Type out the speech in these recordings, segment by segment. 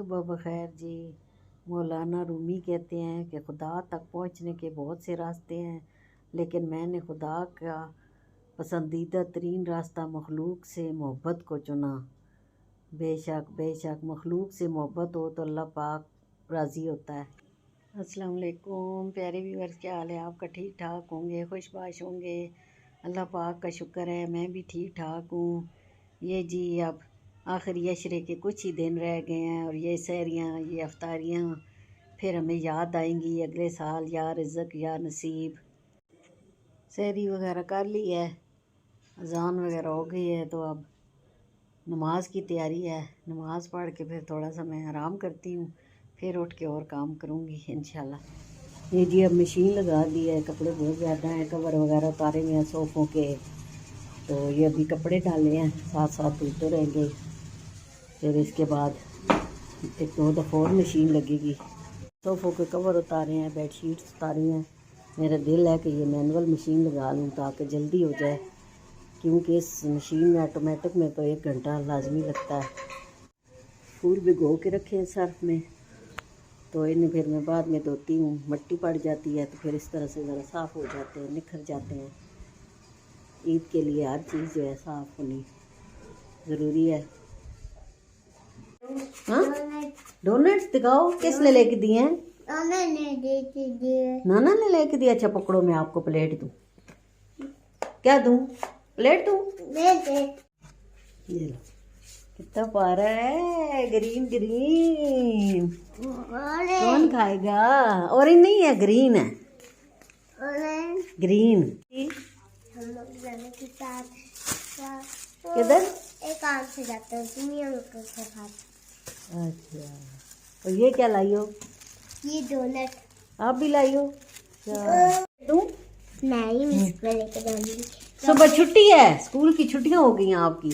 सुबह बखैर जी। मौलाना रूमी कहते हैं कि खुदा तक पहुँचने के बहुत से रास्ते हैं, लेकिन मैंने खुदा का पसंदीदा तरीन रास्ता मखलूक से मोहब्बत को चुना। बेशक मखलूक से मोहब्बत हो तो अल्लाह पाक राज़ी होता है। अस्सलाम वालेकुम प्यारे व्यूअर्स, क्या हाल है आपका? ठीक ठाक होंगे, खुशबाश होंगे। अल्लाह पाक का शुक्र है मैं भी ठीक ठाक हूँ। ये जी अब आखिरी अशरे के कुछ ही दिन रह गए हैं और ये सहरियाँ, ये अफ्तारियाँ फिर हमें याद आएंगी अगले साल। या रिज़्क़ या नसीब। सहरी वगैरह कर ली है, अज़ान वगैरह हो गई है, तो अब नमाज की तैयारी है। नमाज़ पढ़ के फिर थोड़ा सा मैं आराम करती हूँ, फिर उठ के और काम करूँगी इंशाल्लाह। ये जी अब मशीन लगा दी है, कपड़े बहुत ज़्यादा हैं, कवर वगैरह उतारे हुए हैं सोफ़ों के, तो ये अभी कपड़े डाले हैं, साथ साथ धुलते रहेंगे। फिर इसके बाद एक दो दफ़ा और मशीन लगेगी। सोफ़ों के कवर उतारे हैं, बेडशीट्स उतारी हैं। मेरा दिल है कि ये मैनुअल मशीन लगा लूँ ताकि जल्दी हो जाए, क्योंकि इस मशीन में ऑटोमेटिक में तो 1 घंटा लाजमी लगता है। फूल भिगो के रखे हैं सर्फ में, तो इन्हें फिर मैं बाद में धोती हूँ। मिट्टी पड़ जाती है तो फिर इस तरह से ज़रा साफ़ हो जाते हैं, निखर जाते हैं। ईद के लिए हर चीज़ जो है साफ़ होनी ज़रूरी है। हाँ, डोनट्स दिखाओ, किसने लेके दिए हैं? नाना ने लेके दिया। अच्छा पकड़ो, मैं आपको प्लेट दूँ। क्या दूँ? प्लेट दूँ? ये लो, कितना प्यारा है, ग्रीन ग्रीन। कौन खाएगा? ऑरेंज नहीं है, ग्रीन है, ग्रीन। किधर? एक काम से जाते हैं दुनिया में कैसे खाते। अच्छा, और ये क्या लाई हो? ये डोनट। आप भी लाई हो? तुम नहीं, मैं स्कूल लेके जाऊंगी। सुबह छुट्टी है, स्कूल की छुट्टियां हो गई हैं आपकी।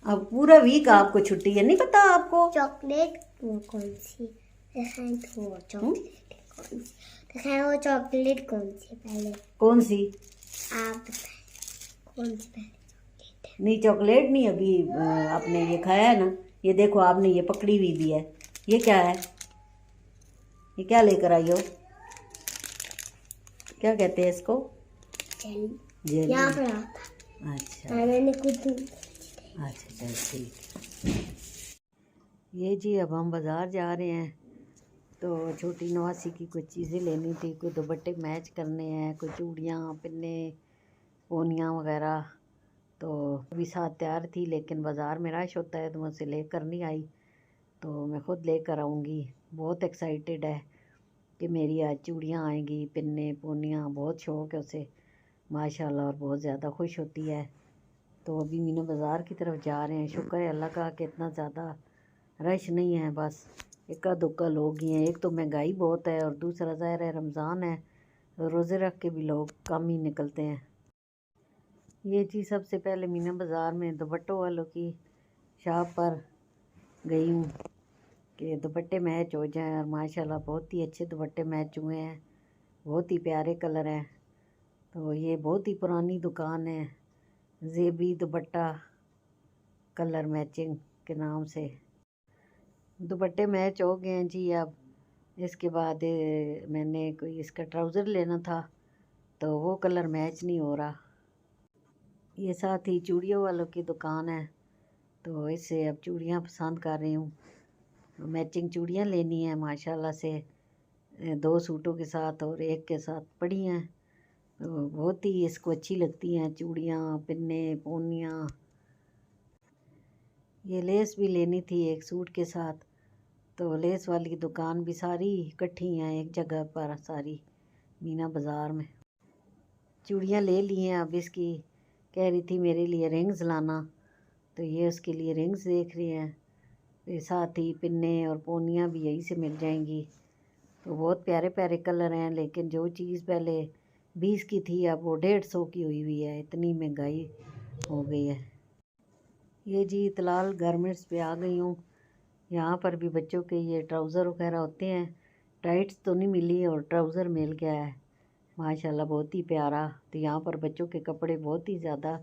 अब पूरा वीक आपको छुट्टी है, नहीं पता आपको? चॉकलेट वो कौन सी? वो चॉकलेट कौन सी? वो चॉकलेट कौन सी पहले? कौन सी? आप बताएं कौन सी पहले? नहीं चॉकलेट नहीं, अभी आपने ये खाया है ना। ये देखो आपने ये पकड़ी हुई भी है, ये क्या है? ये क्या लेकर आई हो? क्या कहते हैं इसको? जेली। यहाँ पर आता। अच्छा मैंने कुछ। अच्छा चल ठीक। ये जी अब हम बाज़ार जा रहे हैं, तो छोटी नवासी की कुछ चीज़ें लेनी थी, कोई दुपट्टे मैच करने हैं, कोई चूड़ियाँ, पिन्ने, पोनियाँ वगैरह। तो अभी साथ तैयार थी, लेकिन बाज़ार में रश होता है तो मुझसे लेकर नहीं आई, तो मैं ख़ुद लेकर आऊँगी। बहुत एक्साइटेड है कि मेरी आज चूड़ियाँ आएंगी, पिन्ने पोनियाँ, बहुत शौक़ है उसे माशाल्लाह, और बहुत ज़्यादा खुश होती है। तो अभी मीना बाज़ार की तरफ जा रहे हैं। शुक्र है अल्लाह का कि इतना ज़्यादा रश नहीं है, बस इक्का दुक्का लोग ही हैं। एक तो महंगाई बहुत है और दूसरा ज़ाहिर है रमज़ान है, तो रोज़े रख के भी लोग कम ही निकलते हैं। ये चीज़ सबसे पहले मीना बाज़ार में दुपट्टों वालों की शॉप पर गई हूँ कि दुपट्टे मैच हो जाएं, और माशाल्लाह बहुत ही अच्छे दुपट्टे मैच हुए हैं, बहुत ही प्यारे कलर हैं। तो ये बहुत ही पुरानी दुकान है, ज़ेबी दुपट्टा कलर मैचिंग के नाम से। दुपट्टे मैच हो गए हैं जी। अब इसके बाद मैंने कोई इसका ट्राउज़र लेना था, तो वो कलर मैच नहीं हो रहा। ये साथ ही चूड़ियों वालों की दुकान है, तो इससे अब चूड़ियाँ पसंद कर रही हूँ। मैचिंग चूड़ियाँ लेनी है माशाल्लाह से, 2 सूटों के साथ और एक के साथ पड़ी हैं, तो बहुत ही इसको अच्छी लगती हैं चूड़ियाँ, पिन्ने, पोनियाँ। ये लेस भी लेनी थी एक सूट के साथ, तो लेस वाली दुकान भी सारी इकट्ठी हैं एक जगह पर, सारी मीना बाज़ार में। चूड़ियाँ ले ली हैं, अब इसकी कह रही थी मेरे लिए रिंग्स लाना, तो ये उसके लिए रिंग्स देख रही हैं। तो साथ ही पिन्ने और पोनियाँ भी यहीं से मिल जाएंगी। तो बहुत प्यारे प्यारे कलर हैं, लेकिन जो चीज़ पहले 20 की थी अब वो 150 की हुई है, इतनी महंगाई हो गई है। ये जी तलाल गारमेंट्स पे आ गई हूँ। यहाँ पर भी बच्चों के ये ट्राउज़र वगैरह होते हैं, टाइट्स तो नहीं मिली और ट्राउज़र मिल गया है माशाल्लाह, बहुत ही प्यारा। तो यहाँ पर बच्चों के कपड़े बहुत ही ज़्यादा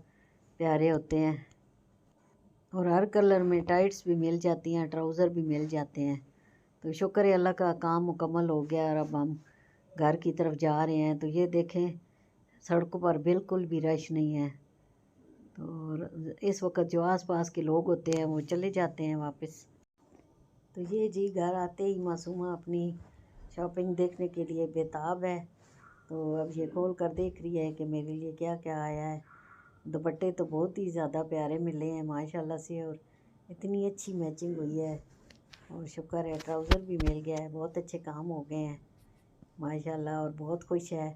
प्यारे होते हैं। और हर कलर में टाइट्स भी मिल जाती हैं, ट्राउज़र भी मिल जाते हैं। तो शुक्र है अल्लाह का, काम मुकम्मल हो गया और अब हम घर की तरफ जा रहे हैं। तो ये देखें सड़कों पर बिल्कुल भी रश नहीं है। तो इस वक्त जो आसपास के लोग होते हैं वो चले जाते हैं वापस। तो ये जी घर आते ही मासूमा अपनी शॉपिंग देखने के लिए बेताब है। तो अब ये खोल कर देख रही है कि मेरे लिए क्या क्या आया है। दुपट्टे तो बहुत ही ज़्यादा प्यारे मिले हैं माशाल्लाह से, और इतनी अच्छी मैचिंग हुई है। और शुक्र है ट्राउज़र भी मिल गया है, बहुत अच्छे काम हो गए हैं माशाल्लाह, और बहुत खुश है।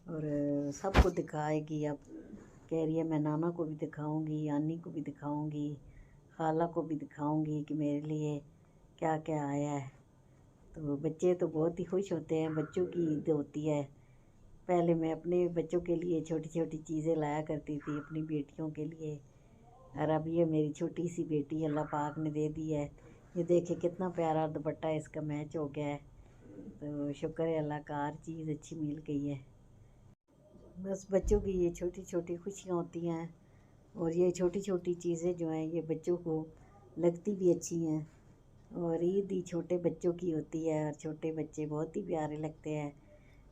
और सबको दिखाएगी अब, कह रही है मैं नाना को भी दिखाऊंगी, आनी को भी दिखाऊंगी, खाला को भी दिखाऊंगी कि मेरे लिए क्या क्या आया है। तो बच्चे तो बहुत ही खुश होते हैं, बच्चों की ईद होती है। पहले मैं अपने बच्चों के लिए छोटी छोटी चीज़ें लाया करती थी अपनी बेटियों के लिए, और अब ये मेरी छोटी सी बेटी अल्लाह पाक ने दे दी है। ये देखिए कितना प्यारा दुपट्टा इसका मैच हो गया है। तो शुक्र है अल्लाह का, हर चीज़ अच्छी मिल गई है। बस बच्चों की ये छोटी छोटी खुशियाँ होती हैं, और ये छोटी छोटी चीज़ें जो हैं ये बच्चों को लगती भी अच्छी हैं। और ईद ही छोटे बच्चों की होती है, और छोटे बच्चे बहुत ही प्यारे लगते हैं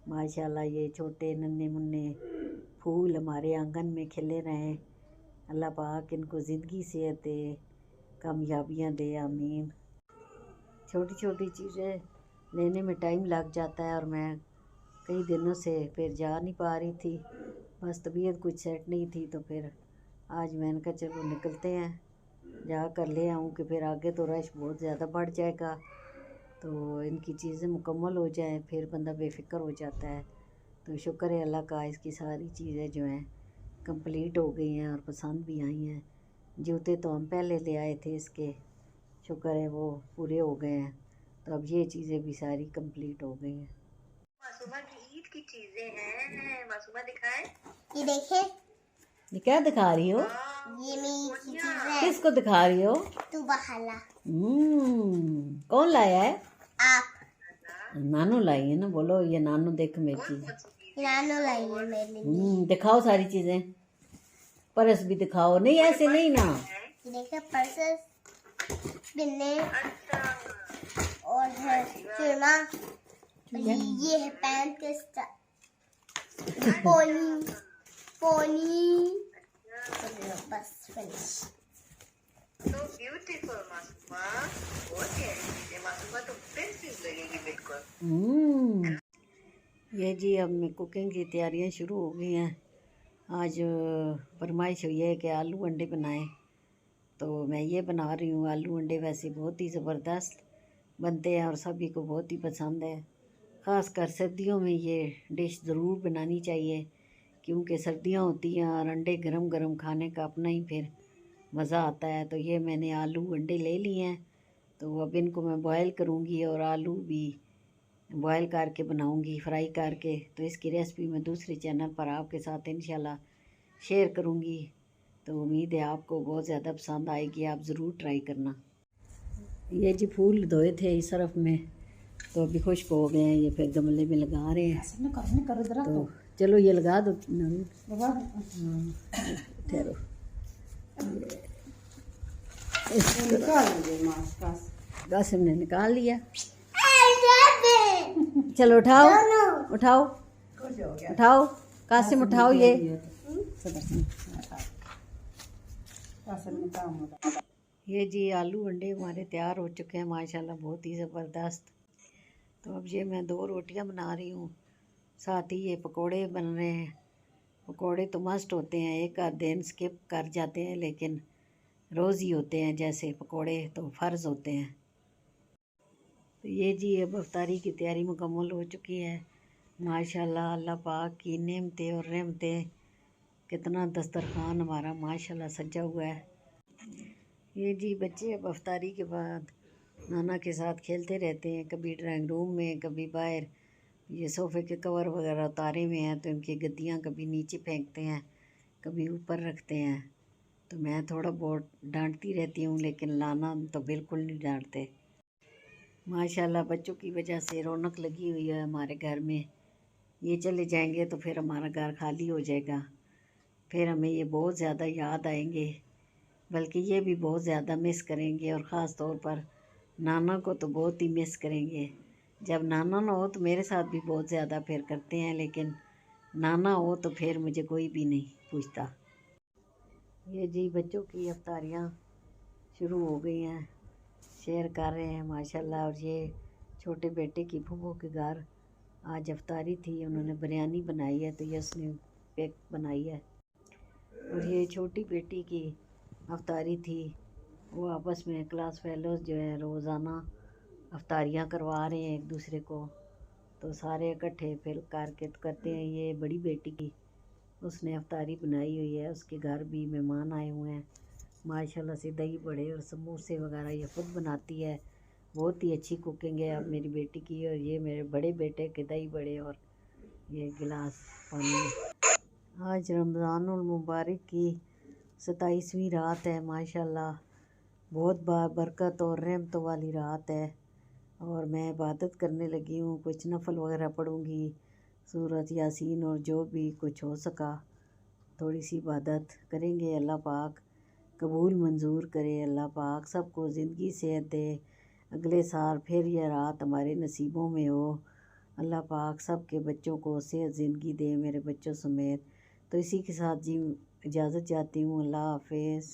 माशाल्लाह। ये छोटे नन्हे मुन्ने फूल हमारे आंगन में खिले रहें, अल्लाह पाक इनको ज़िंदगी सेहत दे, कामयाबियाँ दे, आमीन। छोटी छोटी चीज़ें लेने में टाइम लग जाता है, और मैं कई दिनों से फिर जा नहीं पा रही थी, बस तबीयत कुछ सेट नहीं थी। तो फिर आज मैंने कहा चलो निकलते हैं, जा कर ले आऊँ कि फिर आगे तो रश बहुत ज़्यादा बढ़ जाएगा। तो इनकी चीज़ें मुकम्मल हो जाएं फिर बंदा बेफ़िक्र हो जाता है। तो शुक्र है अल्लाह का, इसकी सारी चीज़ें जो हैं कंप्लीट हो गई हैं और पसंद भी आई हैं। जूते तो हम पहले ले आए थे इसके, शुक्र है वो पूरे हो गए हैं। तो अब ये चीज़ें भी सारी कंप्लीट हो गई हैं। मासूमा की ईद की चीजें हैं, मासूमा दिखाए। ये देखे, ये क्या दिखा रही हो? ये मेरी चीज है। किसको दिखा रही हो? तू बहाला। कौन लाया है? आप। नानू लाई है ना, बोलो ये नानू देख मेरी चीज़। नानो लाई है मेरे लिए। दिखाओ सारी चीज़ें, पर्स भी दिखाओ। नहीं ऐसे नहीं ना। ये देखे पर्सेस, बिन्ने और है चूरमा, ये है पैंट के स्टाइल, पोनी पोनी। बस फिनिश। तो ब्यूटीफुल मासूमा, बहुत प्यारी चीजें। मासूमा तो प्रिंसेस लगेगी बिल्कुल। ये जी अब मैं कुकिंग की तैयारियां शुरू हो गई हैं। आज फरमाइश हुई है कि आलू अंडे बनाएं, तो मैं ये बना रही हूँ। आलू अंडे वैसे बहुत ही ज़बरदस्त बनते हैं और सभी को बहुत ही पसंद है। ख़ास कर सर्दियों में ये डिश ज़रूर बनानी चाहिए, क्योंकि सर्दियाँ होती हैं और अंडे गरम गरम खाने का अपना ही फिर मज़ा आता है। तो ये मैंने आलू अंडे ले लिए हैं, तो अब इनको मैं बॉयल करूँगी और आलू भी बॉयल करके बनाऊँगी, फ्राई करके। तो इसकी रेसिपी मैं दूसरे चैनल पर आपके साथ इंशाल्लाह शेयर करूँगी। तो उम्मीद है आपको बहुत ज़्यादा पसंद आएगी, आप ज़रूर ट्राई करना। ये जी फूल धोए थे इस सरफ में, तो अभी खुश्क हो गए हैं, ये फिर गमले में लगा रहे हैं। तो चलो ये लगा दो। ठहरो, कासिम ने निकाल लिया। चलो उठाओ उठाओ उठाओ, कासिम उठाओ। ये जी आलू अंडे हमारे तैयार हो चुके हैं माशाल्लाह, बहुत ही ज़बरदस्त। तो अब ये मैं 2 रोटियां बना रही हूँ, साथ ही ये पकोड़े बन रहे हैं। पकोड़े तो मस्ट होते हैं, एक आध दिन स्किप कर जाते हैं, लेकिन रोज़ ही होते हैं जैसे पकोड़े, तो फ़र्ज़ होते हैं। तो ये जी अब अफ्तारी की तैयारी मुकम्मल हो चुकी है माशाल्लाह। अल्लाह पाक की नेमतें और रहमतें, कितना दस्तरखान हमारा माशाल्लाह सजा हुआ है। ये जी बच्चे अब अफ्तारी के बाद नाना के साथ खेलते रहते हैं, कभी ड्राइंग रूम में, कभी बाहर। ये सोफ़े के कवर वगैरह उतारे हुए हैं, तो इनकी गद्दियाँ कभी नीचे फेंकते हैं, कभी ऊपर रखते हैं। तो मैं थोड़ा बहुत डांटती रहती हूँ, लेकिन नाना तो बिल्कुल नहीं डांटते। माशाल्लाह बच्चों की वजह से रौनक लगी हुई है हमारे घर में। ये चले जाएंगे तो फिर हमारा घर खाली हो जाएगा, फिर हमें ये बहुत ज़्यादा याद आएंगे बल्कि ये भी बहुत ज़्यादा मिस करेंगे, और ख़ास तौर पर नाना को तो बहुत ही मिस करेंगे। जब नाना ना हो तो मेरे साथ भी बहुत ज़्यादा फिर करते हैं, लेकिन नाना हो तो फिर मुझे कोई भी नहीं पूछता। ये जी बच्चों की अफ्तारियाँ शुरू हो गई हैं, शेयर कर रहे हैं माशाल्लाह। और ये छोटे बेटे की फूफो के घर आज अफ्तारी थी, उन्होंने बिरयानी बनाई है तो ये उसने केक बनाई है। और ये छोटी बेटी की अफ्तारी थी, वो आपस में क्लास फेलोज़ जो है रोज़ाना अफ्तारियाँ करवा रहे हैं एक दूसरे को, तो सारे इकट्ठे फिर करके तो करते हैं। ये बड़ी बेटी की उसने अफ्तारी बनाई हुई है, उसके घर भी मेहमान आए हुए हैं माशाल्लाह से। दही बड़े और समोसे वगैरह ये खुद बनाती है, बहुत ही अच्छी कुकिंग है अब मेरी बेटी की। और ये मेरे बड़े बेटे के दही बड़े और ये गिलास पानी। आज रमज़ानुल मुबारक की 27वीं रात है माशाल्लाह, बहुत बरकत और रहमतों वाली रात है। और मैं इबादत करने लगी हूँ, कुछ नफल वगैरह पढ़ूँगी, सूरत यासीन और जो भी कुछ हो सका थोड़ी सी इबादत करेंगे। अल्लाह पाक कबूल मंजूर करे, अल्लाह पाक सबको ज़िंदगी सेहत दे, अगले साल फिर यह रात हमारे नसीबों में हो। अल्लाह पाक सब के बच्चों को सेहत ज़िंदगी दे, मेरे बच्चों समेत। तो इसी के साथ जी इजाज़त चाहती हूँ, अल्लाह हाफ़िज़।